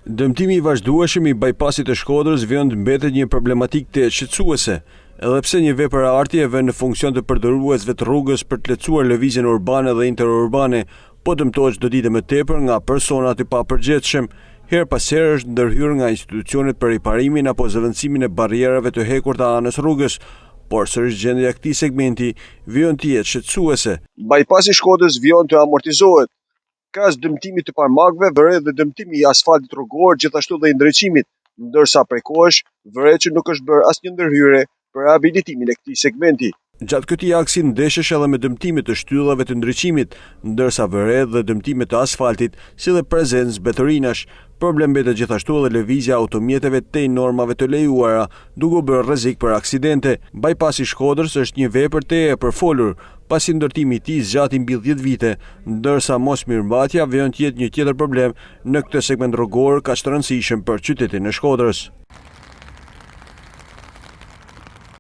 Dëmtimi i vazhdueshëm i bypassit të Shkodrës vjen të mbetet një problematikë të shqetësuese, edhe pse një vepërartje vën në funksion të përdoruesve të rrugës për të lehtësuar lëvizjen urbane dhe interurbane, po dëmtohet çdo ditë më tepër nga persona të papërgjegjshëm. Her pas here është ndërhyrë nga institucionet për riparimin apo zëvendësimin e barrierave të hekur të anës rrugës, por sërish gjendja e këtij segmenti vjen të jetë shqetësuese. Bypassi i Shkodrës vjen të amortizohet. Krahas dëmtimit të parmakëve vëre dhe dëmtimi i asfaltit rrugor, gjithashtu dhe i ndriçimit, ndërsa prej kohësh vëre që nuk është bërë asnjë ndërhyrje për rehabilitimin e këtij segmenti. Gjatë këtij aksi ndeshesh edhe me dëmtime të shtyllave të ndriçimit, ndërsa vëre dhe dëmtime të asfaltit, si dhe prezencë betërinash. Problem mbetet gjithashtu edhe lëvizja automjeteve tej normave të lejuara, duke bërë rrezik për aksidente. Bypassi i Shkodrës është një vepër te e përfolur, pasi ndërtimi i tij zgjati mbi 10 vite, ndërsa mosmirëmbajtja vjen të jetë një tjetër problem në këtë segment rrugor kaq të rëndësishëm për qytetin e Shkodrës.